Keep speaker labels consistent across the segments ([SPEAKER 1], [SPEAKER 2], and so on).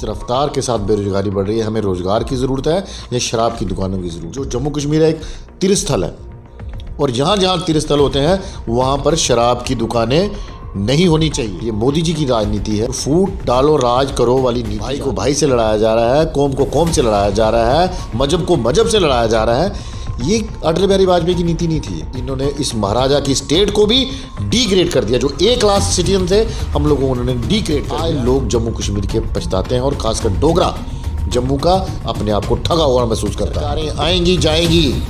[SPEAKER 1] रफ्तार के साथ बेरोजगारी बढ़ रही है, हमें रोजगार की ज़रूरत है या शराब की दुकानों की ज़रूरत। जो जम्मू कश्मीर एक तीर्थस्थल है और जहाँ जहाँ तीर्थस्थल होते हैं वहाँ पर शराब की दुकानें नहीं होनी चाहिए। ये मोदी जी की राजनीति है, फूट डालो राज करो वाली नीति। भाई को भाई से लड़ाया जा रहा है, कौम को कौम से लड़ाया जा रहा है, मजहब को मजहब से लड़ाया जा रहा है। ये अटल बिहारी वाजपेयी की नीति नहीं थी। इन्होंने इस महाराजा की स्टेट को भी डिग्रेड कर दिया। जो ए क्लास सिटीजन थे हम लोगों को उन्होंने डिग्रेड कर दिया। लोग जम्मू कश्मीर के पछताते हैं और खासकर डोगरा जम्मू का अपने आप को ठगा हुआ महसूस करता है। आएंगी जाएंगी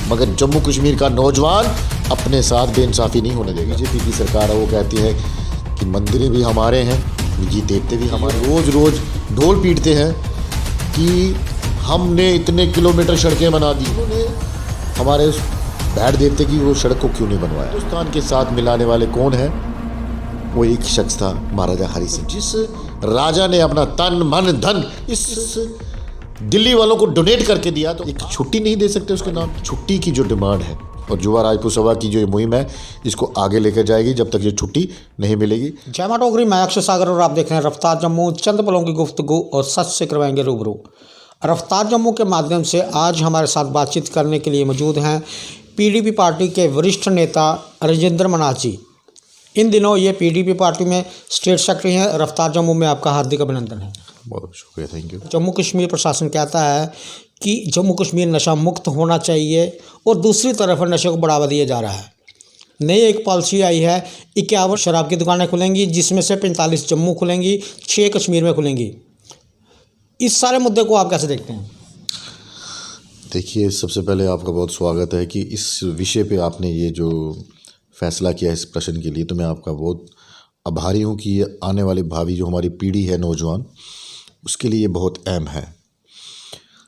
[SPEAKER 1] मगर जम्मू कश्मीर का नौजवान अपने साथ बेइंसाफी नहीं होने देगा। बीजेपी की सरकार है, वो कहती है कि मंदिरें भी हमारे हैं, निजी देवते भी हमारे। रोज रोज ढोल पीटते हैं कि हमने इतने किलोमीटर सड़कें बना दी। उन्होंने हमारे उस बैठ देवते की वो सड़क को क्यों नहीं बनवाया। हिंदुस्तान के साथ मिलाने वाले कौन है? वो एक शख्स था, महाराजा हरि सिंह। जिस राजा ने अपना तन मन धन इस दिल्ली वालों को डोनेट करके दिया, तो एक छुट्टी नहीं दे सकते उसके नाम। छुट्टी की जो डिमांड है और युवा राजपूत सभा की जो ये मुहिम है, इसको आगे लेकर जाएगी जब तक ये छुट्टी नहीं मिलेगी।
[SPEAKER 2] जय मां डोगरी, मैं अक्षय सागर और आप देख रहे हैं रफ्तार जम्मू। चंद पलों की गुफ्तगू और सच से करवाएंगे रूबरू। रफ्तार जम्मू के माध्यम से आज हमारे साथ बातचीत करने के लिए मौजूद हैं पीडीपी पार्टी के वरिष्ठ नेता राजेंद्र मनास जी। इन दिनों ये पीडीपी पार्टी में स्टेट सेक्रेटरी हैं। रफ्तार जम्मू में आपका हार्दिक अभिनंदन है।
[SPEAKER 1] बहुत शुक्रिया, थैंक यू।
[SPEAKER 2] जम्मू कश्मीर प्रशासन कहता है कि जम्मू कश्मीर नशा मुक्त होना चाहिए और दूसरी तरफ नशे को बढ़ावा दिया जा रहा है। नई एक पॉलिसी आई है, 51 शराब की दुकानें खुलेंगी, जिसमें से 45 जम्मू खुलेंगी, 6 कश्मीर में खुलेंगी। इस सारे मुद्दे को आप कैसे देखते हैं?
[SPEAKER 1] देखिए, सबसे पहले आपका बहुत स्वागत है कि इस विषय पे आपने ये जो फैसला किया इस प्रश्न के लिए, तो मैं आपका बहुत आभारी हूँ कि ये आने वाली भावी जो हमारी पीढ़ी है नौजवान, उसके लिए ये बहुत अहम है।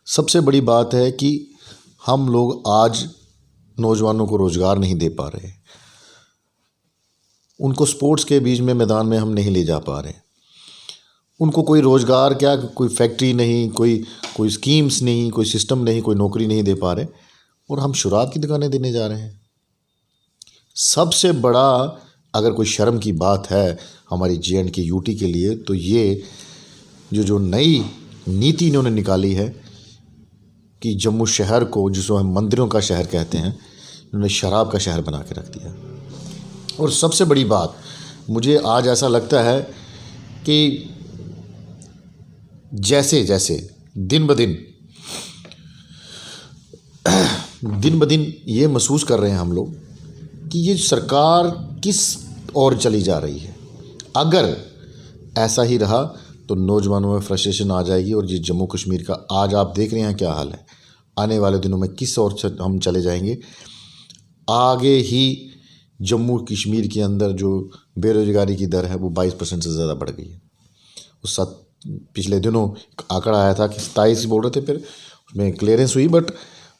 [SPEAKER 1] सबसे बड़ी बात है कि हम लोग आज नौजवानों को रोज़गार नहीं दे पा रहे, उनको स्पोर्ट्स के बीच में मैदान में हम नहीं ले जा पा रहे, उनको कोई रोज़गार क्या, कोई फैक्ट्री नहीं, कोई स्कीम्स नहीं, कोई सिस्टम नहीं, कोई नौकरी नहीं दे पा रहे, और हम शराब की दुकानें देने जा रहे हैं। सबसे बड़ा अगर कोई शर्म की बात है हमारी J&K यूटी के लिए, तो ये जो नई नीति इन्होंने निकाली है कि जम्मू शहर को, जिसको हम मंदिरों का शहर कहते हैं, इन्होंने शराब का शहर बना के रख दिया। और सबसे बड़ी बात मुझे आज ऐसा लगता है कि जैसे जैसे दिन ब दिन ये महसूस कर रहे हैं हम लोग कि ये सरकार किस ओर चली जा रही है। अगर ऐसा ही रहा तो नौजवानों में फ्रस्ट्रेशन आ जाएगी और ये जम्मू कश्मीर का आज आप देख रहे हैं क्या हाल है, आने वाले दिनों में किस ओर हम चले जाएंगे। आगे ही जम्मू कश्मीर के अंदर जो बेरोजगारी की दर है वो 22% से ज़्यादा बढ़ गई है। उस पिछले दिनों एक आंकड़ा आया था कि 27 बोल रहे थे, फिर उसमें क्लियरेंस हुई। बट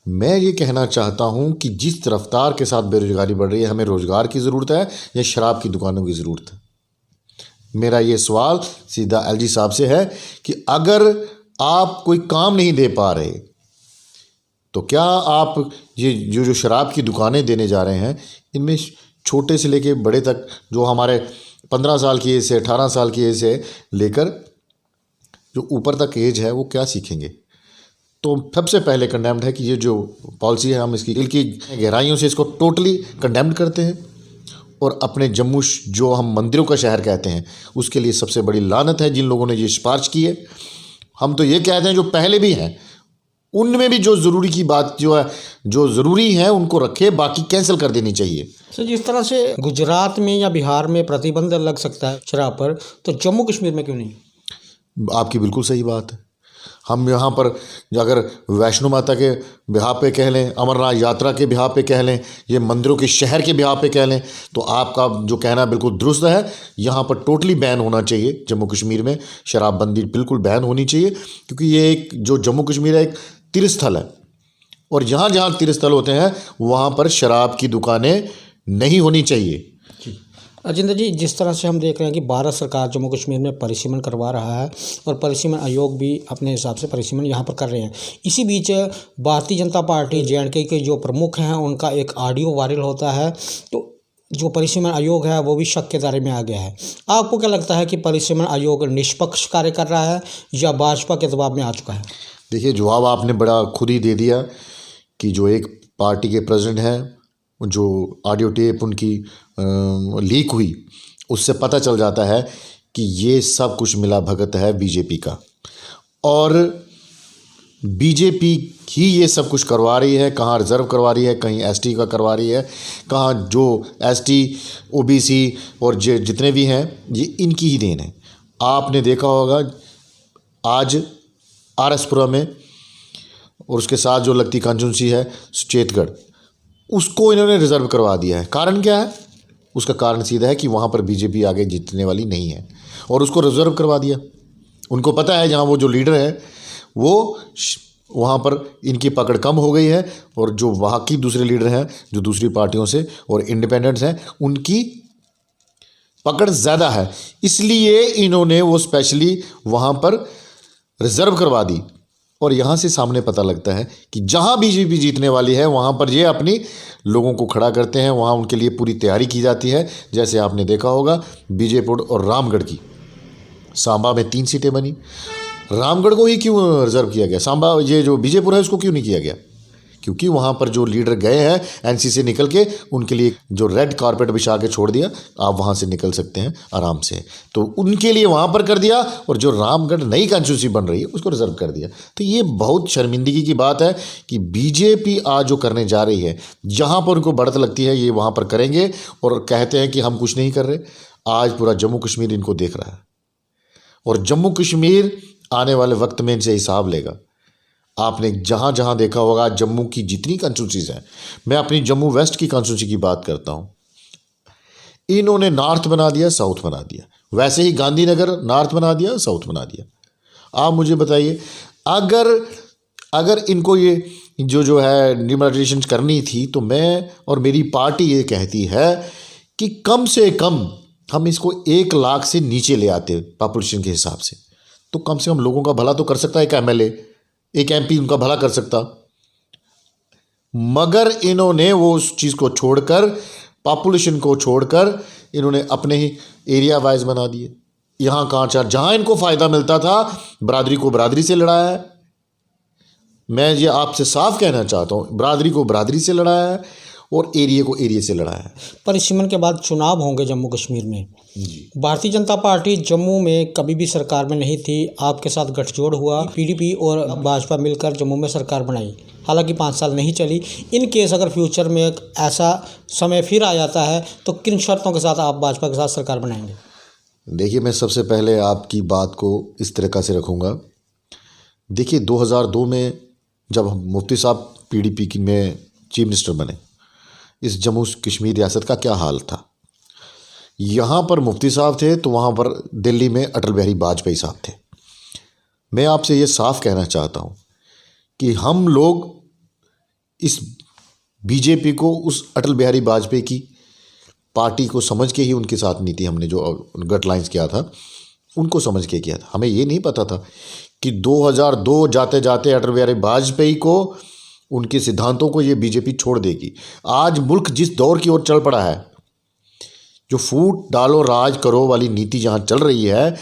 [SPEAKER 1] मैं ये कहना चाहता हूँ कि जिस रफ्तार के साथ बेरोजगारी बढ़ रही है, हमें रोज़गार की ज़रूरत है या शराब की दुकानों की ज़रूरत है। मेरा ये सवाल सीधा LG साहब से है कि अगर आप कोई काम नहीं दे पा रहे तो क्या आप ये जो शराब की दुकानें देने जा रहे हैं, इनमें छोटे से लेके बड़े तक, जो हमारे 15 साल की एज से 18 साल की एज से लेकर जो ऊपर तक एज है, वो क्या सीखेंगे? तो सबसे पहले कंडेम्ड है कि ये जो पॉलिसी है, हम इसकी दिल की गहराइयों से इसको टोटली कंडेम्ड करते हैं। और अपने जम्मू जो हम मंदिरों का शहर कहते हैं, उसके लिए सबसे बड़ी लानत है जिन लोगों ने ये सिफारिश की है। हम तो ये कहते हैं जो पहले भी हैं उनमें भी जो ज़रूरी की बात जो है, जो ज़रूरी है उनको रखे, बाकी कैंसिल कर देनी चाहिए।
[SPEAKER 2] सर, जिस तरह से गुजरात में या बिहार में प्रतिबंध लग सकता है शराब पर, तो जम्मू कश्मीर में क्यों नहीं?
[SPEAKER 1] आपकी बिल्कुल सही बात है। हम यहाँ पर अगर वैष्णो माता के बिहार पे कह लें, अमरनाथ यात्रा के बिहार पे कह लें, ये मंदिरों के शहर के बिहार पे कह लें, तो आपका जो कहना बिल्कुल दुरुस्त है। यहाँ पर टोटली बैन होना चाहिए। जम्मू कश्मीर में शराबबंदी बिल्कुल बैन होनी चाहिए, क्योंकि ये एक जो जम्मू कश्मीर है एक तीर्थस्थल है और जहाँ जहाँ तीर्थस्थल होते हैं वहाँ पर शराब की दुकानें नहीं होनी चाहिए।
[SPEAKER 2] राजेंद्र जी, जिस तरह से हम देख रहे हैं कि भारत सरकार जम्मू कश्मीर में परिसीमन करवा रहा है और परिसीमन आयोग भी अपने हिसाब से परिसीमन यहाँ पर कर रहे हैं, इसी बीच भारतीय जनता पार्टी J&K के जो प्रमुख हैं उनका एक ऑडियो वायरल होता है। तो जो परिसीमन आयोग है वो भी शक के दायरे में आ गया है। आपको क्या लगता है कि परिसीमन आयोग निष्पक्ष कार्य कर रहा है या भाजपा के दबाव में आ चुका है?
[SPEAKER 1] देखिए, जवाब आपने बड़ा खुद ही दे दिया कि जो एक पार्टी के प्रेसिडेंट हैं, जो ऑडियो टेप उनकी लीक हुई, उससे पता चल जाता है कि ये सब कुछ मिला भगत है बीजेपी का, और बीजेपी ही ये सब कुछ करवा रही है। कहाँ रिजर्व करवा रही है, कहीं एसटी का करवा रही है, कहाँ जो एसटी ओबीसी और जितने भी हैं ये इनकी ही देन है। आपने देखा होगा आज आरएसपुरा में और उसके साथ जो लगती कंस्टिट्यूंसी है चेतगढ़, उसको इन्होंने रिजर्व करवा दिया है। कारण क्या है? उसका कारण सीधा है कि वहाँ पर बीजेपी आगे जीतने वाली नहीं है और उसको रिजर्व करवा दिया। उनको पता है जहाँ वो जो लीडर है वो वहाँ पर इनकी पकड़ कम हो गई है, और जो वहाँ की दूसरे लीडर हैं जो दूसरी पार्टियों से और इंडिपेंडेंट्स हैं उनकी पकड़ ज़्यादा है, इसलिए इन्होंने वो स्पेशली वहाँ पर रिजर्व करवा दी। और यहाँ से सामने पता लगता है कि जहाँ बीजेपी जीतने वाली है वहाँ पर ये अपनी लोगों को खड़ा करते हैं, वहाँ उनके लिए पूरी तैयारी की जाती है। जैसे आपने देखा होगा बीजेपुर और रामगढ़ की, सांबा में 3 सीटें बनी, रामगढ़ को ही क्यों रिजर्व किया गया? सांबा ये जो बीजेपुर है उसको क्यों नहीं किया गया? क्योंकि वहाँ पर जो लीडर गए हैं एनसी से निकल के, उनके लिए जो रेड कारपेट बिछा के छोड़ दिया, आप वहाँ से निकल सकते हैं आराम से, तो उनके लिए वहाँ पर कर दिया। और जो रामगढ़ नई कॉन्स्टिट्यूंसी बन रही है उसको रिजर्व कर दिया। तो ये बहुत शर्मिंदगी की बात है कि बीजेपी आज जो करने जा रही है, जहाँ पर उनको बढ़त लगती है ये वहाँ पर करेंगे और कहते हैं कि हम कुछ नहीं कर रहे। आज पूरा जम्मू कश्मीर इनको देख रहा है और जम्मू कश्मीर आने वाले वक्त में इनसे हिसाब लेगा। आपने जहाँ जहाँ देखा होगा जम्मू की जितनी कॉन्स्टिट्यूंसीज हैं, मैं अपनी जम्मू वेस्ट की कॉन्स्टिट्यूंसी की बात करता हूँ, इन्होंने नॉर्थ बना दिया, साउथ बना दिया। वैसे ही गांधीनगर नॉर्थ बना दिया, साउथ बना दिया। आप मुझे बताइए, अगर इनको ये जो है डिमोनेटाइजेशन करनी थी, तो मैं और मेरी पार्टी ये कहती है कि कम से कम हम इसको 1 लाख से नीचे ले आते पॉपुलेशन के हिसाब से, तो कम से कम लोगों का भला तो कर सकता है एक एमएलए, एक एमपी उनका भला कर सकता। मगर इन्होंने वो उस चीज़ को छोड़कर, पॉपुलेशन को छोड़कर, इन्होंने अपने ही एरिया वाइज बना दिए। यहाँ कहाँ जहाँ इनको फ़ायदा मिलता था, बरादरी को बरादरी से लड़ाया है। मैं ये आपसे साफ कहना चाहता हूँ, बरादरी को बरादरी से लड़ाया है और एरिया को एरिया से लड़ाया है।
[SPEAKER 2] परिसीमन के बाद चुनाव होंगे जम्मू कश्मीर में। भारतीय जनता पार्टी जम्मू में कभी भी सरकार में नहीं थी, आपके साथ गठजोड़ हुआ, पीडीपी और भाजपा मिलकर जम्मू में सरकार बनाई। हालांकि 5 साल नहीं चली। इन केस अगर फ्यूचर में एक ऐसा समय फिर आ जाता है तो किन शर्तों के साथ आप भाजपा के साथ सरकार बनाएंगे?
[SPEAKER 1] देखिए, मैं सबसे पहले आपकी बात को इस तरीक़ा से रखूँगा। देखिए, 2002 में जब मुफ्ती साहब पीडीपी में चीफ मिनिस्टर बने, इस जम्मू कश्मीर रियासत का क्या हाल था। यहाँ पर मुफ्ती साहब थे तो वहाँ पर दिल्ली में अटल बिहारी वाजपेयी साहब थे। मैं आपसे ये साफ कहना चाहता हूँ कि हम लोग इस बीजेपी को उस अटल बिहारी वाजपेयी की पार्टी को समझ के ही उनके साथ नीति हमने जो गट लाइंस किया था उनको समझ के किया था। हमें ये नहीं पता था कि 2002 जाते जाते अटल बिहारी वाजपेयी को, उनके सिद्धांतों को ये बीजेपी छोड़ देगी। आज मुल्क जिस दौर की ओर चल पड़ा है, जो फूट डालो राज करो वाली नीति जहाँ चल रही है,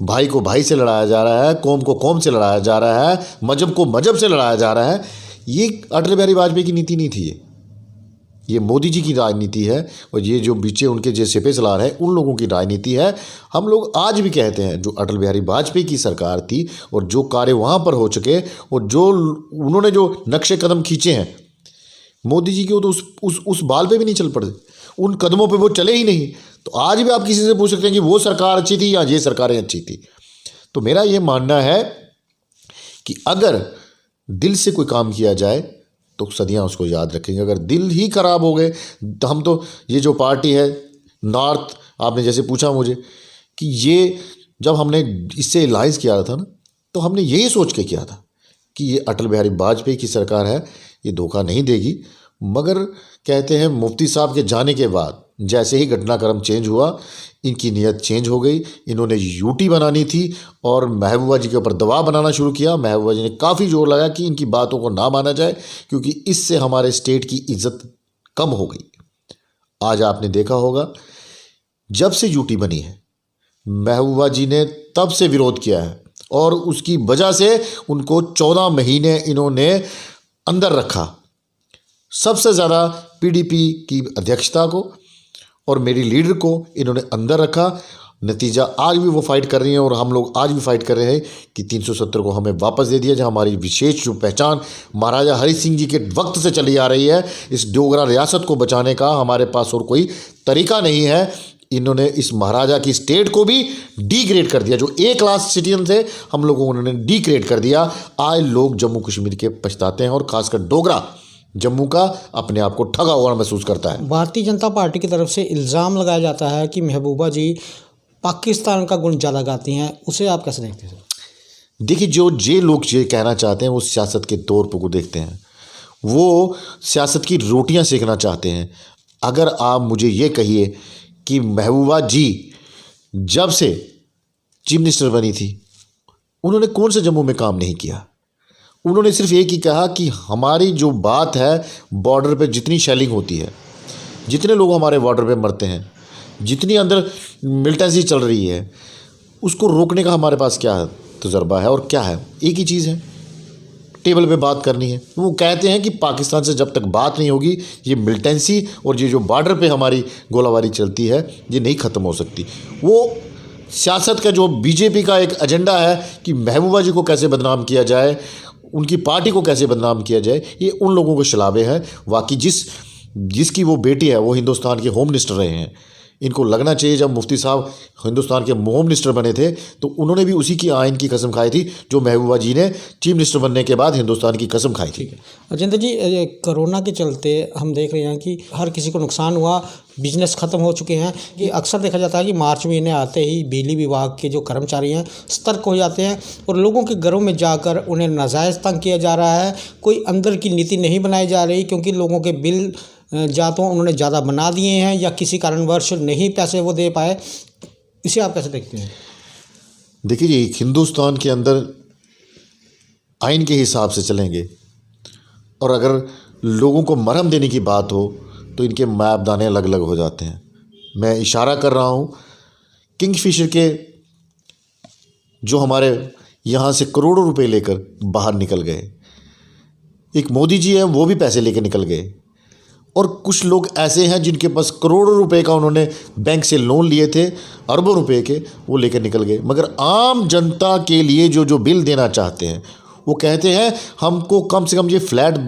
[SPEAKER 1] भाई को भाई से लड़ाया जा रहा है, कौम को कौम से लड़ाया जा रहा है, मजहब को मजहब से लड़ाया जा रहा है, ये अटल बिहारी वाजपेयी की नीति नहीं थी। ये मोदी जी की राजनीति है और ये जो बीचे उनके जो सिपे सलार है उन लोगों की राजनीति है। हम लोग आज भी कहते हैं जो अटल बिहारी वाजपेयी की सरकार थी और जो कार्य वहाँ पर हो चुके और जो उन्होंने जो नक्शे कदम खींचे हैं, मोदी जी की तो उस बाल पे भी नहीं चल पड़े, उन कदमों पे वो चले ही नहीं। तो आज भी आप किसी से पूछ सकते हैं कि वो सरकार अच्छी थी या ये सरकारें अच्छी थी। तो मेरा ये मानना है कि अगर दिल से कोई काम किया जाए तो सदियां उसको याद रखेंगे। अगर दिल ही ख़राब हो गए तो हम तो ये जो पार्टी है नॉर्थ, आपने जैसे पूछा मुझे कि ये जब हमने इससे अलायंस किया था ना, तो हमने यही सोच के किया था कि ये अटल बिहारी वाजपेयी की सरकार है, ये धोखा नहीं देगी। मगर कहते हैं मुफ्ती साहब के जाने के बाद जैसे ही घटनाक्रम चेंज हुआ, इनकी नीयत चेंज हो गई। इन्होंने यूटी बनानी थी और महबूबा जी के ऊपर दबाव बनाना शुरू किया। महबूबा जी ने काफ़ी जोर लगाया कि इनकी बातों को ना माना जाए क्योंकि इससे हमारे स्टेट की इज्जत कम हो गई। आज आपने देखा होगा, जब से यूटी बनी है महबूबा जी ने तब से विरोध किया है और उसकी वजह से उनको 14 महीने इन्होंने अंदर रखा। सबसे ज़्यादा पीडीपी की अध्यक्षता को और मेरी लीडर को इन्होंने अंदर रखा। नतीजा आज भी वो फाइट कर रही हैं और हम लोग आज भी फाइट कर रहे हैं कि 370 को हमें वापस दे दिया जाए। हमारी विशेष जो पहचान महाराजा हरि सिंह जी के वक्त से चली आ रही है, इस डोगरा रियासत को बचाने का हमारे पास और कोई तरीका नहीं है। इन्होंने इस महाराजा की स्टेट को भी डिग्रेड कर दिया। जो ए क्लास सिटीजन थे हम लोगों को उन्होंने डिग्रेड कर दिया। आज लोग जम्मू कश्मीर के पछताते हैं और खासकर डोगरा जम्मू का अपने आप को ठगा हुआ महसूस करता है।
[SPEAKER 2] भारतीय जनता पार्टी की तरफ से इल्ज़ाम लगाया जाता है कि महबूबा जी पाकिस्तान का गुण ज़्यादा गाती हैं, उसे आप कैसे देखते हैं?
[SPEAKER 1] देखिए, जो लोग ये कहना चाहते हैं वो सियासत के तौर पर को देखते हैं, वो सियासत की रोटियां सेकना चाहते हैं। अगर आप मुझे ये कहिए कि महबूबा जी जब से चीफ मिनिस्टर बनी थी उन्होंने कौन से जम्मू में काम नहीं किया। उन्होंने सिर्फ एक ही कहा कि हमारी जो बात है बॉर्डर पे जितनी शेलिंग होती है, जितने लोग हमारे बॉर्डर पे मरते हैं, जितनी अंदर मिलिटेंसी चल रही है, उसको रोकने का हमारे पास क्या तजुर्बा है और क्या है। एक ही चीज़ है, टेबल पे बात करनी है। वो कहते हैं कि पाकिस्तान से जब तक बात नहीं होगी ये मिलिटेंसी और ये जो बॉर्डर पे हमारी गोलाबारी चलती है ये नहीं ख़त्म हो सकती। वो सियासत का जो बीजेपी का एक एजेंडा है कि महबूबा जी को कैसे बदनाम किया जाए, उनकी पार्टी को कैसे बदनाम किया जाए, ये उन लोगों के शलाबे हैं। वाकई जिसकी वो बेटी है वो हिंदुस्तान के होम मिनिस्टर रहे हैं। इनको लगना चाहिए जब मुफ्ती साहब हिंदुस्तान के होम मिनिस्टर बने थे तो उन्होंने भी उसी की आइन की कसम खाई थी जो महबूबा जी ने चीफ मिनिस्टर बनने के बाद हिंदुस्तान की कसम खाई थी।
[SPEAKER 2] अजिंदर जी, कोरोना के चलते हम देख रहे हैं कि हर किसी को नुकसान हुआ, बिजनेस ख़त्म हो चुके हैं। ये अक्सर देखा जाता है कि मार्च महीने आते ही बिजली विभाग के जो कर्मचारी हैं सतर्क हो जाते हैं और लोगों के घरों में जाकर उन्हें नाजायज़ तंग किया जा रहा है। कोई अंदर की नीति नहीं बनाई जा रही क्योंकि लोगों के बिल या तो उन्होंने ज़्यादा बना दिए हैं या किसी कारणवश नहीं पैसे वो दे पाए। इसे आप कैसे देखते हैं?
[SPEAKER 1] देखिए जी, हिंदुस्तान के अंदर आइन के हिसाब से चलेंगे और अगर लोगों को मरहम देने की बात हो तो इनके मैपदाने अलग अलग हो जाते हैं। मैं इशारा कर रहा हूँ किंगफिशर के जो हमारे यहाँ से करोड़ों रुपए लेकर बाहर निकल गए, एक मोदी जी हैं वो भी पैसे लेकर निकल गए और कुछ लोग ऐसे हैं जिनके पास करोड़ों रुपए का उन्होंने बैंक से लोन लिए थे, अरबों रुपए के, वो लेकर निकल गए। मगर आम जनता के लिए जो बिल देना चाहते हैं वो कहते हैं हमको कम से कम ये फ्लैट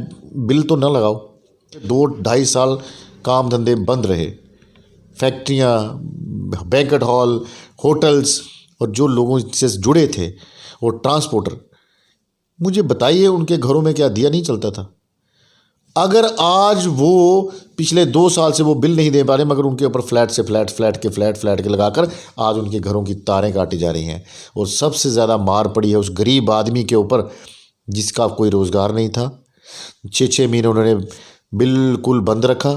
[SPEAKER 1] बिल तो न लगाओ। 2-2.5 साल काम धंधे बंद रहे, फैक्ट्रियाँ, बैंक्वेट हॉल, होटल्स और जो लोगों से जुड़े थे और ट्रांसपोर्टर, मुझे बताइए उनके घरों में क्या दिया नहीं चलता था? अगर आज वो पिछले 2 साल से वो बिल नहीं दे पा रहे मगर उनके ऊपर फ्लैट के लगाकर आज उनके घरों की तारें काटी जा रही हैं। और सबसे ज़्यादा मार पड़ी है उस गरीब आदमी के ऊपर जिसका कोई रोज़गार नहीं था। 6-6 महीने उन्होंने बिल्कुल बंद रखा,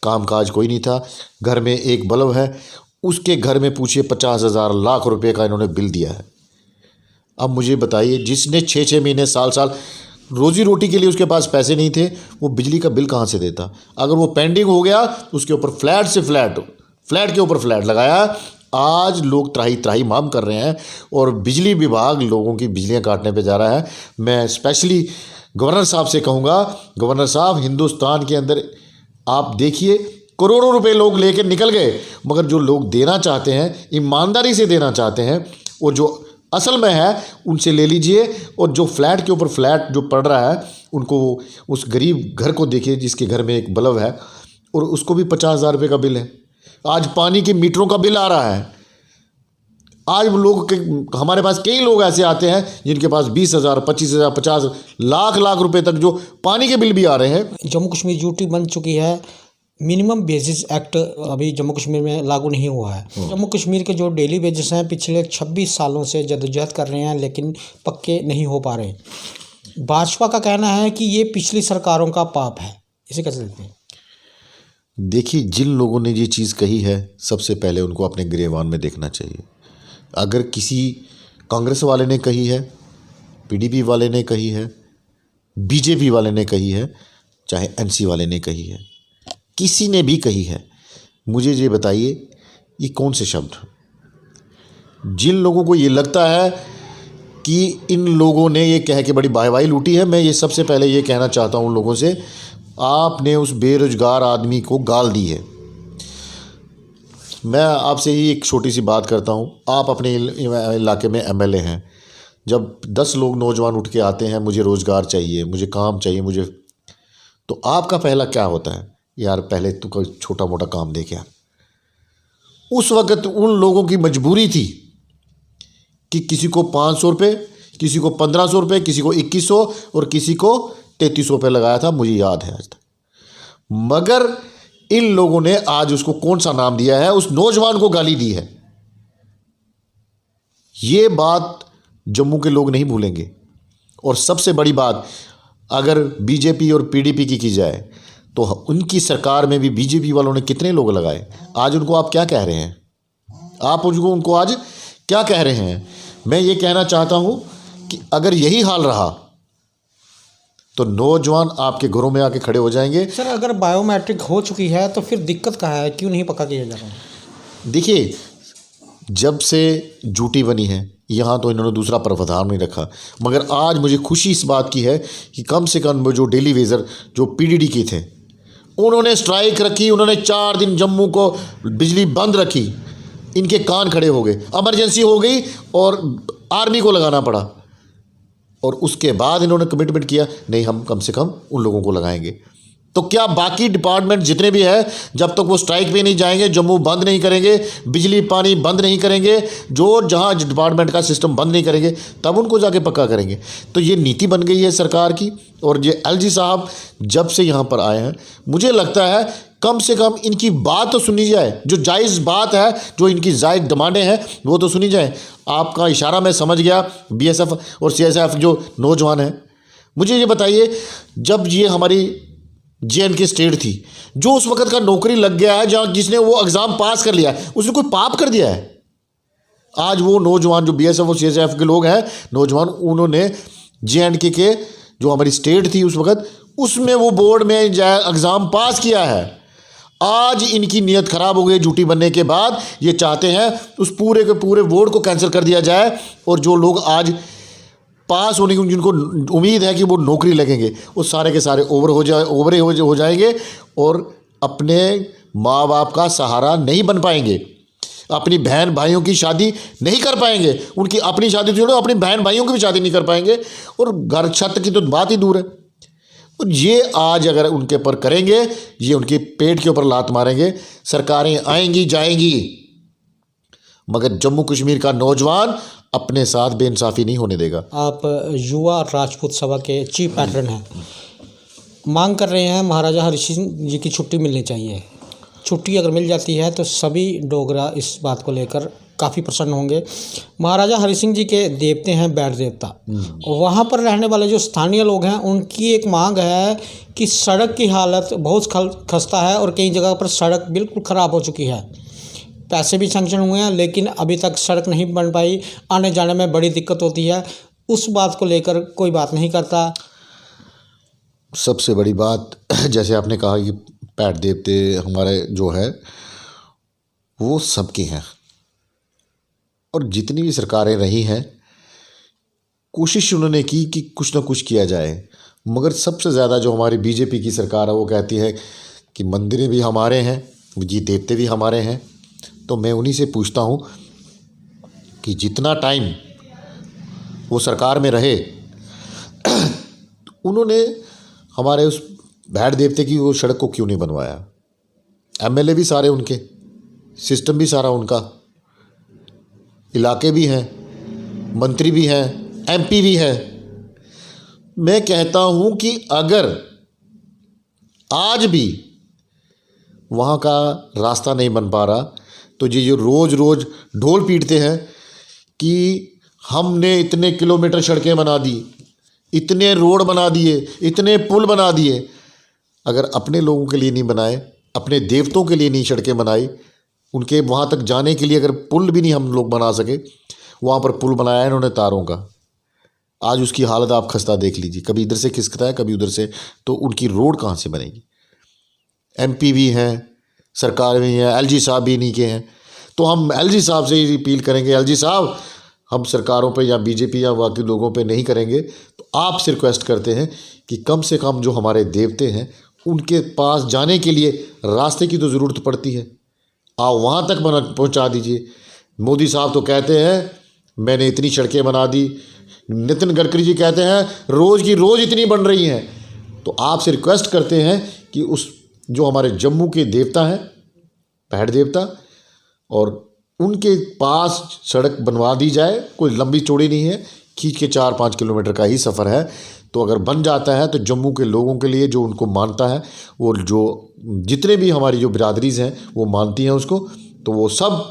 [SPEAKER 1] कामकाज कोई नहीं था। घर में एक बल्ब है, उसके घर में पूछिए 50,000 लाख रुपए का इन्होंने बिल दिया है। अब मुझे बताइए जिसने 6-6 महीने साल रोजी रोटी के लिए उसके पास पैसे नहीं थे, वो बिजली का बिल कहाँ से देता? अगर वो पेंडिंग हो गया तो उसके ऊपर फ्लैट के ऊपर फ्लैट लगाया। आज लोग त्राही माम कर रहे हैं और बिजली विभाग लोगों की बिजलियां काटने पे जा रहा है। मैं स्पेशली गवर्नर साहब से कहूँगा, गवर्नर साहब हिंदुस्तान के अंदर आप देखिए करोड़ों रुपए लोग लेकर निकल गए मगर जो लोग देना चाहते हैं, ईमानदारी से देना चाहते हैं और जो असल में है उनसे ले लीजिए। और जो फ्लैट के ऊपर फ्लैट जो पड़ रहा है उनको, उस गरीब घर को देखिए जिसके घर में एक बल्ब है और उसको भी 50,000 रुपये का बिल है। आज पानी के मीटरों का बिल आ रहा है। आज लोग हमारे पास कई लोग ऐसे आते हैं जिनके पास 20,000, 25,000, 50 लाख रुपए तक जो पानी के बिल भी आ रहे हैं।
[SPEAKER 2] जम्मू कश्मीर यूटी बन चुकी है, मिनिमम बेसिस एक्ट अभी जम्मू कश्मीर में लागू नहीं हुआ है। जम्मू कश्मीर के जो डेली वेजेस हैं पिछले 26 सालों से जद्दोजहद कर रहे हैं लेकिन पक्के नहीं हो पा रहे। भाजपा का कहना है कि ये पिछली सरकारों का पाप है, इसे कैसे देखते हैं?
[SPEAKER 1] देखिए, जिन लोगों ने ये चीज़ कही है सबसे पहले उनको अपने गिरेबान में देखना चाहिए। अगर किसी कांग्रेस वाले ने कही है, पीडीपी वाले ने कही है, बीजेपी वाले ने कही है, चाहे एनसी वाले ने कही है, किसी ने भी कही है, मुझे ये बताइए, ये कौन से शब्द? जिन लोगों को ये लगता है कि इन लोगों ने ये कह के बड़ी वाहवाही लूटी है, मैं ये सबसे पहले ये कहना चाहता हूँ उन लोगों से, आपने उस बेरोजगार आदमी को गाल दी है। मैं आपसे ही एक छोटी सी बात करता हूँ, आप अपने इलाके में एमएलए हैं, जब 10 लोग नौजवान उठ के आते हैं, मुझे रोज़गार चाहिए, मुझे काम चाहिए, मुझे, तो आपका पहला क्या होता है? यार पहले तू कोई छोटा मोटा काम दे क्या। उस वक़्त उन लोगों की मजबूरी थी कि किसी को 500 रुपये, किसी को 1500 रुपये, किसी को 2100 और किसी को 3300 रुपये लगाया था, मुझे याद है आज तक। मगर इन लोगों ने आज उसको कौन सा नाम दिया है? उस नौजवान को गाली दी है। ये बात जम्मू के लोग नहीं भूलेंगे। और सबसे बड़ी बात, अगर बीजेपी और पीडीपी की जाए तो उनकी सरकार में भी बीजेपी वालों ने कितने लोग लगाए, आज उनको आप क्या कह रहे हैं? आप उनको आज क्या कह रहे हैं? मैं ये कहना चाहता हूं कि अगर यही हाल रहा तो नौजवान आपके घरों में आके खड़े हो जाएंगे।
[SPEAKER 2] सर, अगर बायोमेट्रिक हो चुकी है तो फिर दिक्कत कहाँ है? क्यों नहीं पक्का किया जा रहा है?
[SPEAKER 1] देखिए, जब से ड्यूटी बनी है यहाँ तो इन्होंने दूसरा प्रावधान नहीं रखा, मगर आज मुझे खुशी इस बात की है कि कम से कम वो जो डेली वेजर जो पीडीडी के थे, उन्होंने स्ट्राइक रखी, उन्होंने 4 दिन जम्मू को बिजली बंद रखी, इनके कान खड़े हो गए, इमरजेंसी हो गई और आर्मी को लगाना पड़ा। और उसके बाद इन्होंने कमिटमेंट किया, नहीं हम कम से कम उन लोगों को लगाएंगे। तो क्या बाकी डिपार्टमेंट जितने भी है, जब तक वो स्ट्राइक पे नहीं जाएंगे, जम्मू बंद नहीं करेंगे, बिजली पानी बंद नहीं करेंगे, जो जहाँ डिपार्टमेंट का सिस्टम बंद नहीं करेंगे, तब उनको जाके पक्का करेंगे। तो ये नीति बन गई है सरकार की। और ये एलजी साहब जब से यहाँ पर आए हैं, मुझे लगता है कम से कम इनकी बात तो सुनी जाए, जो जायज़ बात है, जो इनकी जायज़ डिमांडें हैं वो तो सुनी जाए। आपका इशारा मैं समझ गया, बीएसएफ और सीएसएफ जो नौजवान हैं, मुझे ये बताइए, जब ये हमारी जेएनके स्टेट थी, जो उस वक्त का नौकरी लग गया है, जहाँ जिसने वो एग्ज़ाम पास कर लिया है, उसने कोई पाप कर दिया है? आज वो नौजवान जो बीएसएफ और सीएसएफ के लोग हैं नौजवान, उन्होंने जेएनके के जो हमारी स्टेट थी उस वक्त, उसमें वो बोर्ड में एग्ज़ाम पास किया है। आज इनकी नीयत ख़राब हो गई, ड्यूटी बनने के बाद ये चाहते हैं उस पूरे के पूरे बोर्ड को कैंसिल कर दिया जाए, और जो लोग आज पास होने की जिनको उम्मीद है कि वो नौकरी लगेंगे, वो सारे के सारे ओवरे हो जाएंगे और अपने माँ बाप का सहारा नहीं बन पाएंगे, अपनी बहन भाइयों की शादी नहीं कर पाएंगे, उनकी अपनी शादी तो छोड़ो, अपनी बहन भाइयों की भी शादी नहीं कर पाएंगे, और घर छत की तो बात ही दूर है। और ये आज अगर उनके ऊपर करेंगे, ये उनके पेट के ऊपर लात मारेंगे। सरकारें आएंगी जाएंगी, मगर जम्मू कश्मीर का नौजवान अपने साथ बेइंसाफ़ी नहीं होने देगा।
[SPEAKER 2] आप युवा राजपूत सभा के चीफ पैटर्न हैं, मांग कर रहे हैं महाराजा हरि सिंह जी की छुट्टी मिलनी चाहिए। छुट्टी अगर मिल जाती है तो सभी डोगरा इस बात को लेकर काफ़ी प्रसन्न होंगे। महाराजा हरि सिंह जी के देवते हैं बैठ देवता, वहाँ पर रहने वाले जो स्थानीय लोग हैं उनकी एक मांग है कि सड़क की हालत बहुत खस्ता है और कई जगह पर सड़क बिल्कुल ख़राब हो चुकी है। पैसे भी सैंक्शन हुए हैं लेकिन अभी तक सड़क नहीं बन पाई, आने जाने में बड़ी दिक्कत होती है। उस बात को लेकर कोई बात नहीं करता।
[SPEAKER 1] सबसे बड़ी बात, जैसे आपने कहा कि पैट देवते हमारे जो है वो सबके हैं, और जितनी भी सरकारें रही हैं कोशिश उन्होंने की कि कुछ ना कुछ किया जाए, मगर सबसे ज़्यादा जो हमारी बीजेपी की सरकार है वो कहती है कि मंदिरें भी हमारे हैं, जी देवते भी हमारे हैं। तो मैं उन्हीं से पूछता हूँ कि जितना टाइम वो सरकार में रहे उन्होंने हमारे उस बैठ देवते की वो सड़क को क्यों नहीं बनवाया? एमएलए भी सारे उनके, सिस्टम भी सारा उनका, इलाके भी हैं, मंत्री भी हैं, एमपी भी है। मैं कहता हूँ कि अगर आज भी वहाँ का रास्ता नहीं बन पा रहा तो ये जो रोज़ रोज़ ढोल पीटते हैं कि हमने इतने किलोमीटर सड़कें बना दी, इतने रोड बना दिए, इतने पुल बना दिए, अगर अपने लोगों के लिए नहीं बनाए, अपने देवतों के लिए नहीं सड़कें बनाई, उनके वहाँ तक जाने के लिए अगर पुल भी नहीं हम लोग बना सके, वहाँ पर पुल बनाया है इन्होंने तारों का, आज उसकी हालत आप खस्ता देख लीजिए, कभी इधर से खिसकता है कभी उधर से, तो उनकी रोड कहाँ से बनेगी? एमपी भी हैं, सरकार में है, एलजी साहब भी इन्हीं के हैं। तो हम एलजी साहब से ही अपील करेंगे, एलजी साहब हम सरकारों पे या बीजेपी या बाकी लोगों पे नहीं करेंगे, तो आपसे रिक्वेस्ट करते हैं कि कम से कम जो हमारे देवते हैं उनके पास जाने के लिए रास्ते की तो ज़रूरत पड़ती है, आप वहाँ तक पहुँचा दीजिए। मोदी साहब तो कहते हैं मैंने इतनी सड़कें बना दी, नितिन गडकरी जी कहते हैं रोज़ की रोज़ इतनी बन रही हैं। तो आपसे रिक्वेस्ट करते हैं कि उस जो हमारे जम्मू के देवता हैं, पहाड़ देवता, और उनके पास सड़क बनवा दी जाए। कोई लंबी चौड़ी नहीं है, खींच के 4-5 किलोमीटर का ही सफ़र है। तो अगर बन जाता है तो जम्मू के लोगों के लिए, जो उनको मानता है, वो जो जितने भी हमारी जो बिरादरीज़ हैं वो मानती हैं उसको, तो वो सब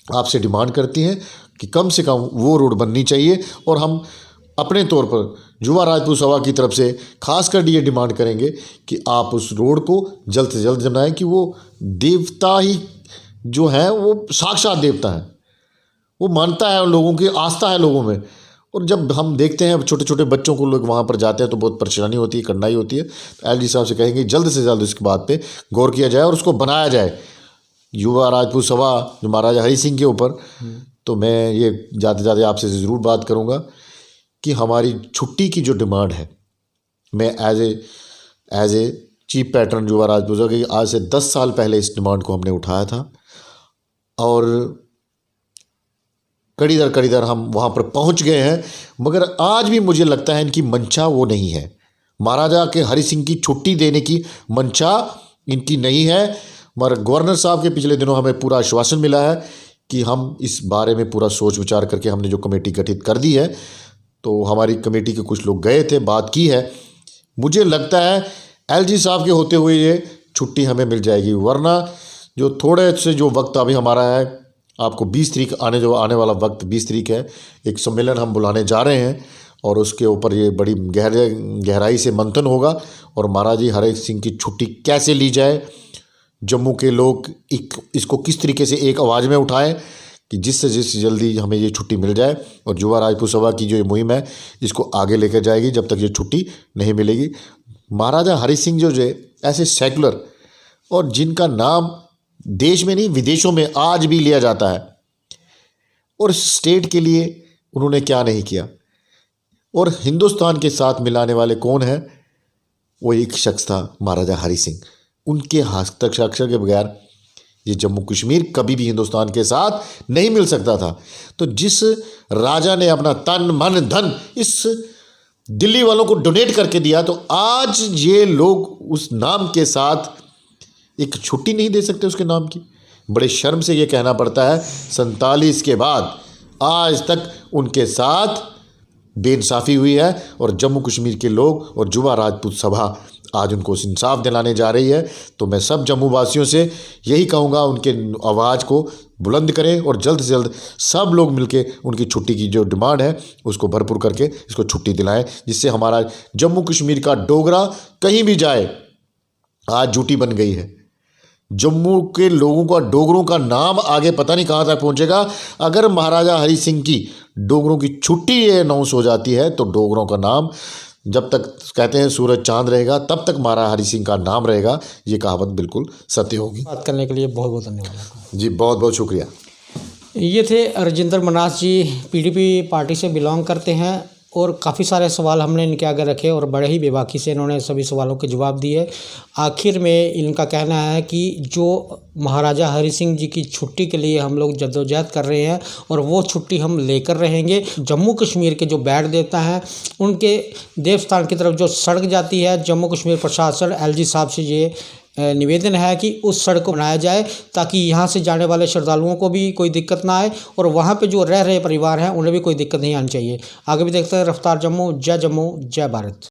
[SPEAKER 1] आपसे डिमांड करती हैं कि कम से कम वो रोड बननी चाहिए। और हम अपने तौर पर युवा राजपूत सभा की तरफ से खासकर ये डिमांड करेंगे कि आप उस रोड को जल्द से जल्द बनाएं कि वो देवता ही जो है वो साक्षात देवता है, वो मानता है, लोगों की आस्था है लोगों में। और जब हम देखते हैं छोटे छोटे बच्चों को लोग वहाँ पर जाते हैं तो बहुत परेशानी होती है, कठिनाई होती है। तो एलजी साहब से कहेंगे जल्द से जल्द इसकी बात पे गौर किया जाए और उसको बनाया जाए। युवा राजपूत सभा जो महाराजा हरि सिंह के ऊपर, तो मैं ये जाते जाते आपसे ज़रूर बात करूँगा कि हमारी छुट्टी की जो डिमांड है, मैं एज ए चीफ पैटर्न युवा राजपूत सभा की आज से 10 साल पहले इस डिमांड को हमने उठाया था और कड़ी दर हम वहाँ पर पहुँच गए हैं। मगर आज भी मुझे लगता है इनकी मंशा वो नहीं है, महाराजा के हरि सिंह की छुट्टी देने की मंशा इनकी नहीं है। मगर गवर्नर साहब के पिछले दिनों हमें पूरा आश्वासन मिला है कि हम इस बारे में पूरा सोच विचार करके हमने जो कमेटी गठित कर दी है, तो हमारी कमेटी के कुछ लोग गए थे, बात की है। मुझे लगता है एलजी साहब के होते हुए ये छुट्टी हमें मिल जाएगी, वरना जो थोड़े से जो वक्त अभी हमारा है, आपको 20 तारीख आने वाला वक्त 20 तारीख है, एक सम्मेलन हम बुलाने जा रहे हैं और उसके ऊपर ये बड़ी गहराई से मंथन होगा और महाराजा हरि सिंह की छुट्टी कैसे ली जाए, जम्मू के लोग इसको किस तरीके से एक आवाज़ में उठाएं कि जिससे जल्दी हमें ये छुट्टी मिल जाए। और युवा राजपूत सभा की जो ये मुहिम है इसको आगे लेकर जाएगी जब तक ये छुट्टी नहीं मिलेगी। महाराजा हरि सिंह जो ऐसे सेकुलर और जिनका नाम देश में नहीं विदेशों में आज भी लिया जाता है, और स्टेट के लिए उन्होंने क्या नहीं किया, और हिंदुस्तान के साथ मिलाने वाले कौन है, वो एक शख्स था महाराजा हरि सिंह। उनके हस्ताक्षर के बगैर ये जम्मू कश्मीर कभी भी हिंदुस्तान के साथ नहीं मिल सकता था। तो जिस राजा ने अपना तन मन धन इस दिल्ली वालों को डोनेट करके दिया, तो आज ये लोग उस नाम के साथ एक छुट्टी नहीं दे सकते उसके नाम की। बड़े शर्म से ये कहना पड़ता है 47 के बाद आज तक उनके साथ बेइंसाफ़ी हुई है और जम्मू कश्मीर के लोग और युवा राजपूत सभा आज उनको इंसाफ दिलाने जा रही है। तो मैं सब जम्मू वासियों से यही कहूँगा, उनके आवाज़ को बुलंद करें और जल्द से जल्द सब लोग मिलके उनकी छुट्टी की जो डिमांड है उसको भरपूर करके इसको छुट्टी दिलाएं, जिससे हमारा जम्मू कश्मीर का डोगरा कहीं भी जाए आज ड्यूटी बन गई है। जम्मू के लोगों का डोगरों का नाम आगे पता नहीं कहाँ तक पहुँचेगा। अगर महाराजा हरि सिंह की डोगरों की छुट्टी ये अनाउंस हो जाती है तो डोगरों का नाम जब तक कहते हैं सूरज चांद रहेगा तब तक महाराजा हरि सिंह का नाम रहेगा। ये कहावत बिल्कुल सत्य होगी।
[SPEAKER 2] बात करने के लिए बहुत बहुत धन्यवाद
[SPEAKER 1] जी, बहुत बहुत शुक्रिया।
[SPEAKER 2] ये थे राजेंद्र मनास जी, पीडीपी पार्टी से बिलोंग करते हैं और काफ़ी सारे सवाल हमने इनके आगे रखे और बड़े ही बेबाकी से इन्होंने सभी सवालों के जवाब दिए। आखिर में इनका कहना है कि जो महाराजा हरि सिंह जी की छुट्टी के लिए हम लोग जद्दोजहद कर रहे हैं और वो छुट्टी हम लेकर रहेंगे। जम्मू कश्मीर के जो बैठ देवता हैं उनके देवस्थान की तरफ जो सड़क जाती है, जम्मू कश्मीर प्रशासन एलजी साहब से ये निवेदन है कि उस सड़क को बनाया जाए ताकि यहाँ से जाने वाले श्रद्धालुओं को भी कोई दिक्कत ना आए और वहाँ पे जो रह रहे परिवार हैं उन्हें भी कोई दिक्कत नहीं आनी चाहिए। आगे भी देखते हैं रफ्तार जम्मू। जय भारत।